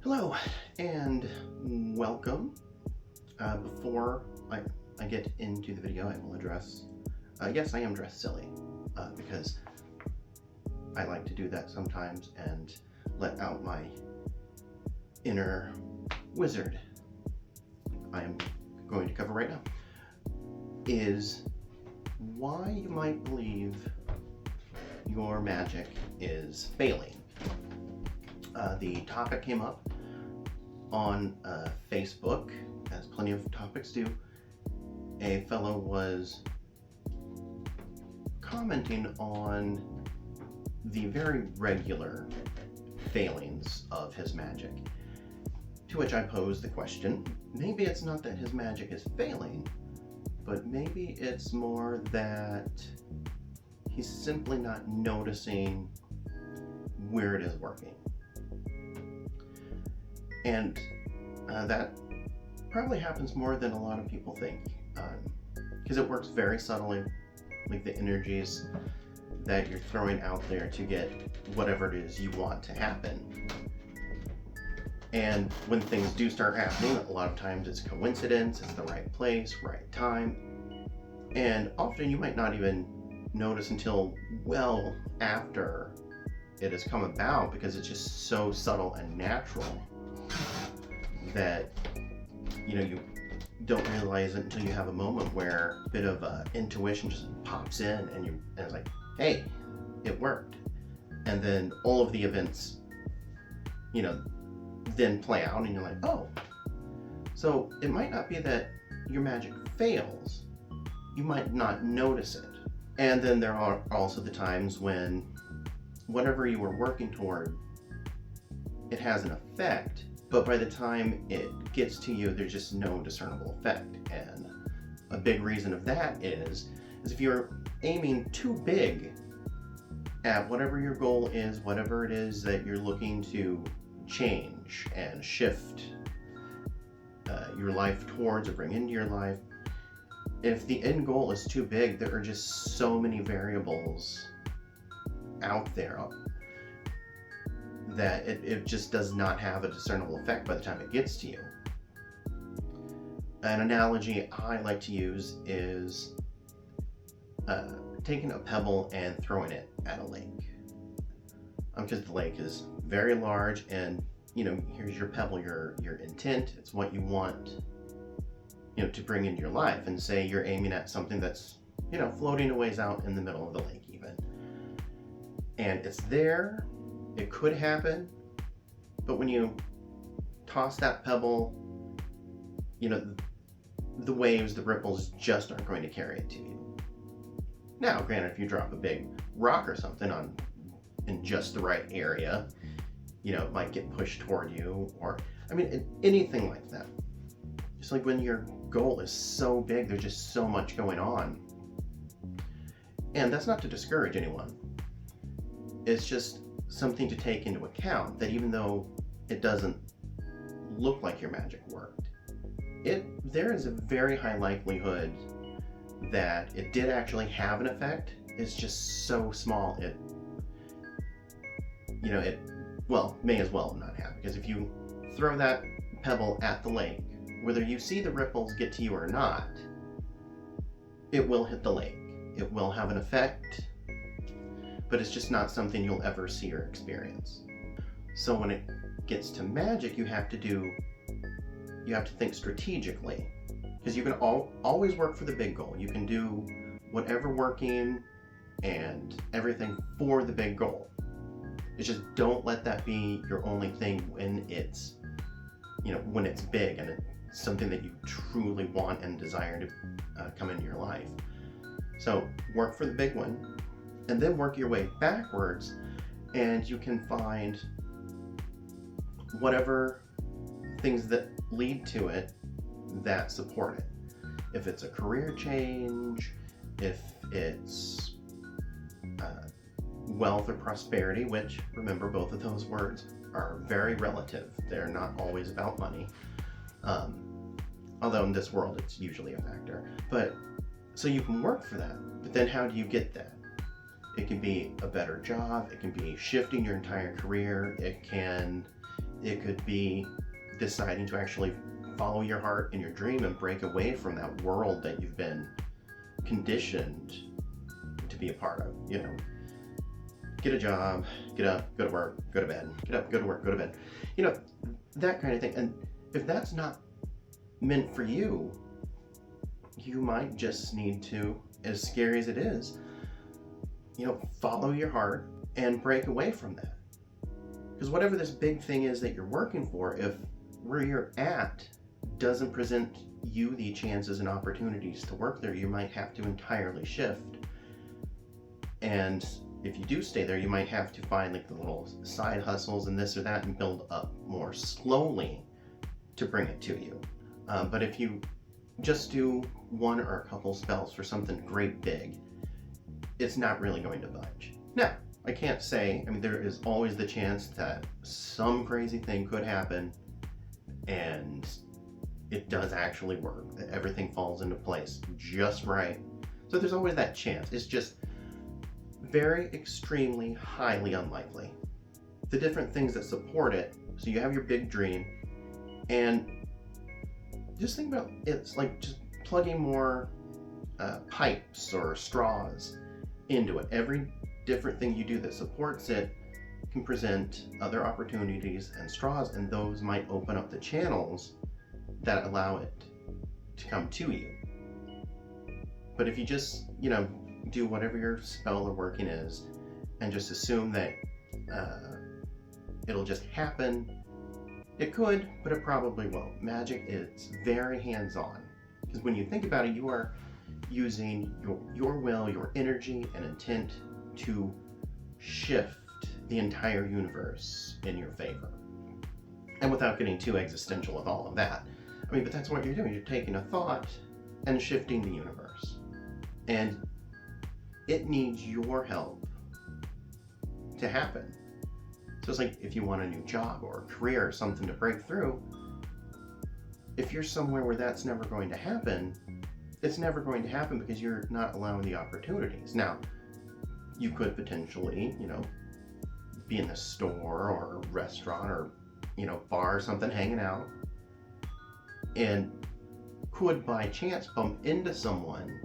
Hello and welcome. Before I get into the video, I will address, yes, I am dressed silly because I like to do that sometimes and let out my inner wizard. I am going to cover right now is why you might believe your magic is failing. The topic came up on Facebook, as plenty of topics do. A fellow was commenting on the very regular failings of his magic, to which I posed the question, maybe it's not that his magic is failing, but maybe it's more that he's simply not noticing where it is working. And that probably happens more than a lot of people think, because it works very subtly, like the energies that you're throwing out there to get whatever it is you want to happen. And when things do start happening, a lot of times it's coincidence, it's the right place, right time, and often you might not even notice until well after it has come about, because it's just so subtle and natural that you don't realize it until you have a moment where a bit of intuition just pops in and it's like, hey, it worked. And then all of the events then play out and you're like, oh, so it might not be that your magic fails, you might not notice it. And then there are also the times when whatever you were working toward, it has an effect, but by the time it gets to you, there's just no discernible effect. And a big reason of that is if you're aiming too big at whatever your goal is, whatever it is that you're looking to change and shift your life towards or bring into your life, if the end goal is too big, there are just so many variables out there that it just does not have a discernible effect by the time it gets to you. An analogy I like to use is taking a pebble and throwing it at a lake. Because the lake is very large, and here's your pebble, your intent, it's what you want to bring into your life, and say you're aiming at something that's floating a ways out in the middle of the lake even. And it's there, it could happen, but when you toss that pebble, the waves, the ripples just aren't going to carry it to you. Now, granted, if you drop a big rock or something in just the right area, it might get pushed toward you, or, anything like that. Just like when your goal is so big, there's just so much going on. And that's not to discourage anyone. It's just something to take into account, that even though it doesn't look like your magic worked, there is a very high likelihood that it did actually have an effect. It's just so small, it may as well not have, because if you throw that pebble at the lake, whether you see the ripples get to you or not, it will hit the lake. It will have an effect, but it's just not something you'll ever see or experience. So when it gets to magic, you have to think strategically, because you can always work for the big goal. You can do whatever working and everything for the big goal. It's just don't let that be your only thing when it's big and it's something that you truly want and desire to come into your life. So work for the big one, and then work your way backwards, and you can find whatever things that lead to it that support it. If it's a career change, if it's wealth or prosperity, which, remember, both of those words are very relative. They're not always about money. Although in this world it's usually a factor. But so you can work for that, but then how do you get that? It can be a better job, it can be shifting your entire career, it can It could be deciding to actually follow your heart and your dream and break away from that world that you've been conditioned to be a part of. You know, get a job, get up, go to work, go to bed, get up, go to work, go to bed. You know, that kind of thing. And if that's not meant for you, you might just need to, as scary as it is, you know, follow your heart and break away from that. Because whatever this big thing is that you're working for, if where you're at doesn't present you the chances and opportunities to work there, you might have to entirely shift. And if you do stay there, you might have to find like the little side hustles and this or that and build up more slowly to bring it to you. But if you just do one or a couple spells for something great big, it's not really going to budge. Now, I can't say, I mean, there is always the chance that some crazy thing could happen and it does actually work, that everything falls into place just right. So there's always that chance. It's just very extremely highly unlikely. The different things that support it, so you have your big dream, and just think about it's like just plugging more pipes or straws into it. Every different thing you do that supports it can present other opportunities and straws, and those might open up the channels that allow it to come to you. But if you just, you know, do whatever your spell or working is and just assume that it'll just happen, it could, but it probably won't. Magic is very hands-on, because when you think about it, you are using your will, your energy, and intent to shift the entire universe in your favor. And without getting too existential with all of that, I mean, but that's what you're doing. You're taking a thought and shifting the universe. And it needs your help to happen. So it's like if you want a new job or a career or something to break through, if you're somewhere where that's never going to happen, it's never going to happen because you're not allowing the opportunities. Now, you could potentially, you know, be in the store or a restaurant or, you know, bar or something, hanging out, and could by chance bump into someone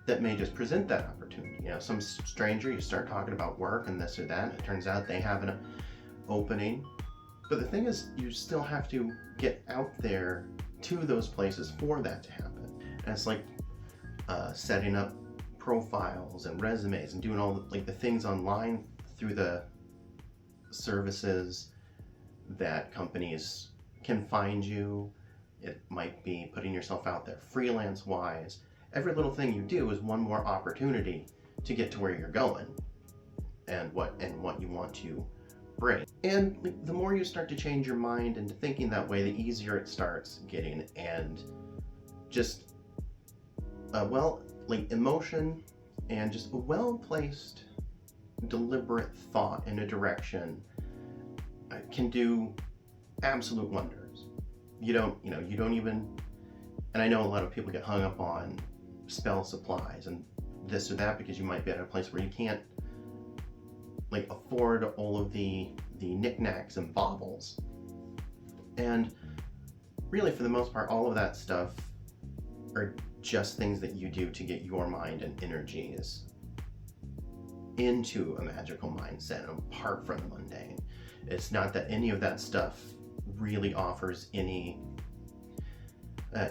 that may just present that opportunity. You know, some stranger, you start talking about work and this or that, and it turns out they have an opening. But the thing is, you still have to get out there to those places for that to happen. And it's like setting up profiles and resumes and doing all the things online through the services that companies can find you. It might be putting yourself out there freelance wise. Every little thing you do is one more opportunity to get to where you're going and what you want to bring. And the more you start to change your mind into thinking that way, the easier it starts getting. And just emotion and just a well-placed, deliberate thought in a direction can do absolute wonders. You don't even, and I know a lot of people get hung up on spell supplies and this or that because you might be at a place where you can't afford all of the knickknacks and baubles. And really, for the most part, all of that stuff are just things that you do to get your mind and energies into a magical mindset and apart from the mundane. It's not that any of that stuff really offers any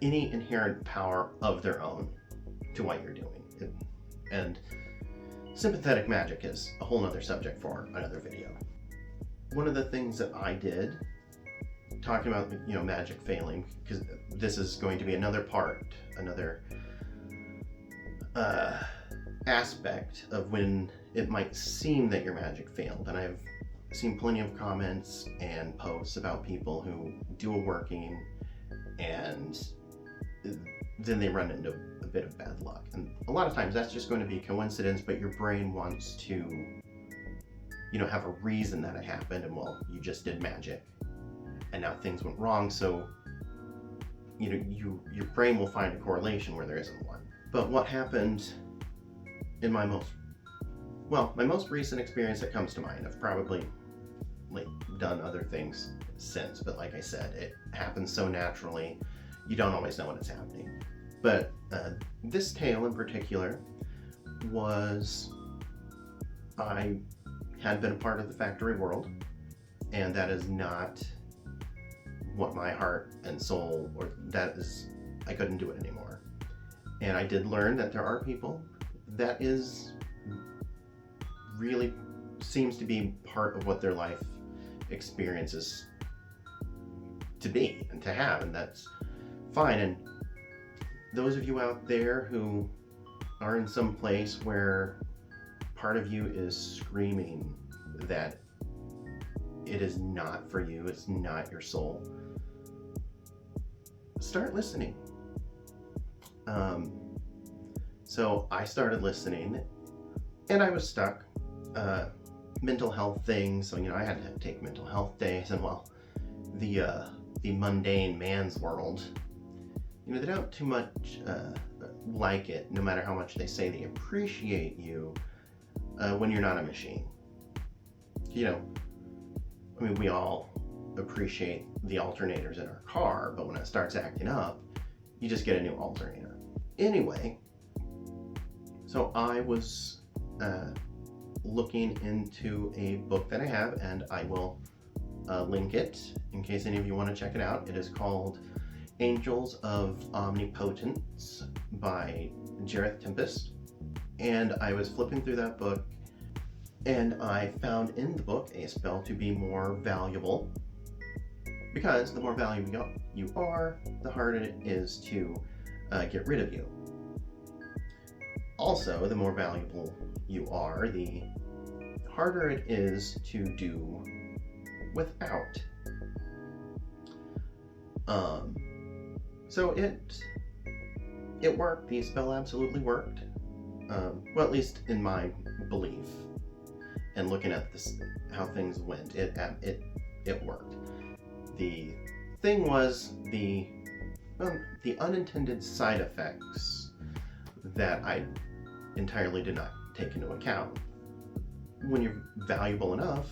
inherent power of their own to what you're doing. And sympathetic magic is a whole nother subject for another video. One of the things that I did, talking about magic failing, because this is going to be another aspect of when it might seem that your magic failed. And I've seen plenty of comments and posts about people who do a working and then they run into a bit of bad luck. And a lot of times that's just going to be a coincidence, but your brain wants to have a reason that it happened, and well, you just did magic and now things went wrong, so your brain will find a correlation where there isn't one. But what happened in my most recent experience that comes to mind of probably like done other things since, but like I said, it happens so naturally, you don't always know when it's happening. But this tale in particular was, I had been a part of the factory world, and that is not what my heart and soul, or that is, I couldn't do it anymore. And I did learn that there are people that is really seems to be part of what their life experiences to be and to have, and that's fine. And those of you out there who are in some place where part of you is screaming that it is not for you, it's not your soul, start listening. So I started listening, and I was stuck. Mental health things, so I had to take mental health days, and well, the mundane man's world, they don't too much like it, no matter how much they say they appreciate you when you're not a machine. We all appreciate the alternators in our car, but when it starts acting up, you just get a new alternator. Anyway, so I was looking into a book that I have, and I will link it in case any of you want to check it out. It is called Angels of Omnipotence by Jareth Tempest. And I was flipping through that book, and I found in the book a spell to be more valuable, because the more valuable you are, the harder it is to get rid of you. Also, the more valuable you are, the harder it is to do without. So it worked. The spell absolutely worked. Well, at least in my belief, and looking at this, how things went, it worked. The thing was the unintended side effects that I entirely did not take into account. When you're valuable enough,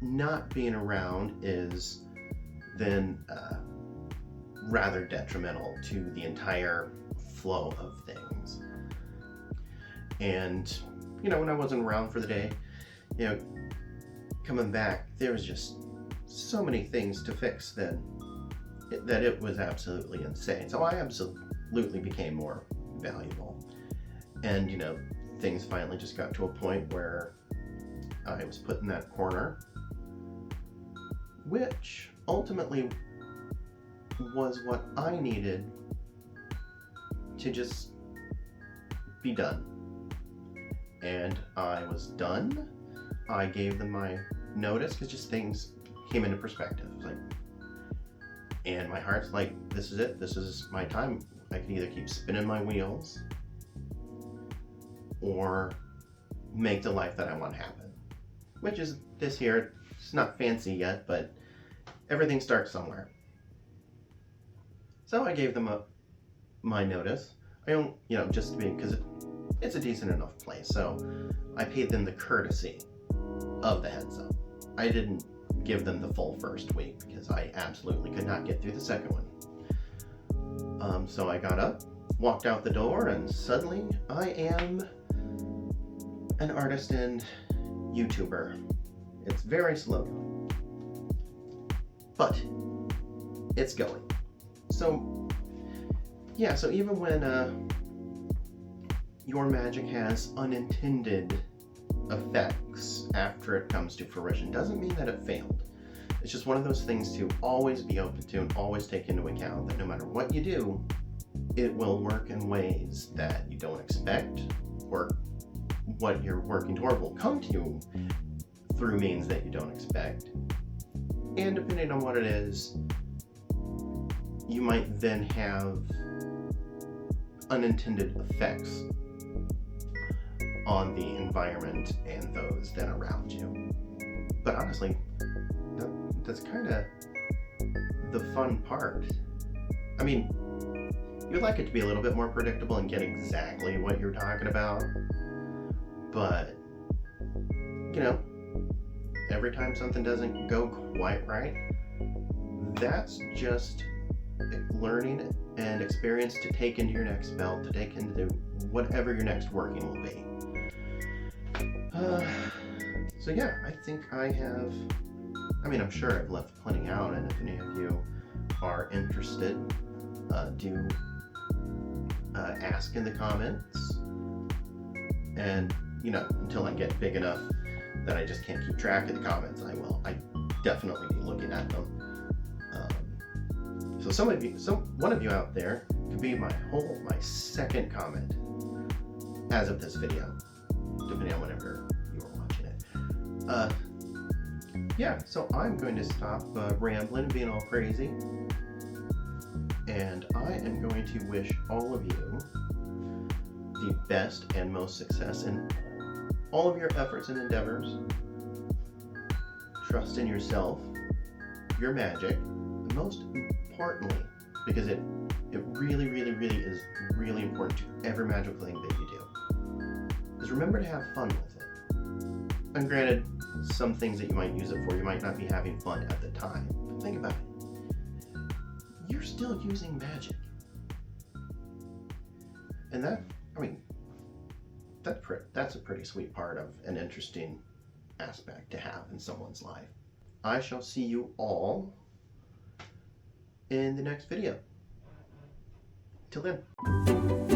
not being around is then rather detrimental to the entire flow of things. And when I wasn't around for the day, coming back, there was just so many things to fix that it was absolutely insane. So I absolutely became more valuable. And things finally just got to a point where I was put in that corner, which ultimately was what I needed to just be done. And I was done. I gave them my notice, because just things came into perspective. And my heart's like, this is it. This is my time. I can either keep spinning my wheels or make the life that I want happen. Which is this here. It's not fancy yet, but everything starts somewhere. So I gave them my notice. I don't, just because it's a decent enough place. So I paid them the courtesy of the heads up. I didn't give them the full first week, because I absolutely could not get through the second one. So I got up, walked out the door, and suddenly I am an artist and YouTuber. It's very slow, but it's going. So yeah, so even when your magic has unintended effects after it comes to fruition, doesn't mean that it failed. It's just one of those things to always be open to and always take into account that no matter what you do, it will work in ways that you don't expect, or what you're working toward will come to you through means that you don't expect. And depending on what it is, you might then have unintended effects on the environment and those that are around you. But honestly, that's kind of the fun part. I mean, you'd like it to be a little bit more predictable and get exactly what you're talking about, but every time something doesn't go quite right, that's just learning and experience to take into your next belt, to take into whatever your next working will be. So yeah, I think I'm sure I've left plenty out, and if any of you are interested, do ask in the comments. And, until I get big enough that I just can't keep track of the comments, I definitely be looking at them. So one of you out there could be my second comment as of this video, depending on whenever you are watching it. Yeah, so I'm going to stop rambling and being all crazy, and I am going to wish all of you the best and most success in all of your efforts and endeavors. Trust in yourself, your magic, and most importantly, because it really, really, really is really important to every magical thing that you do, is remember to have fun with it. And granted, some things that you might use it for, you might not be having fun at the time, but think about it. You're still using magic. And that's a pretty sweet part of an interesting aspect to have in someone's life. I shall see you all in the next video. Till then.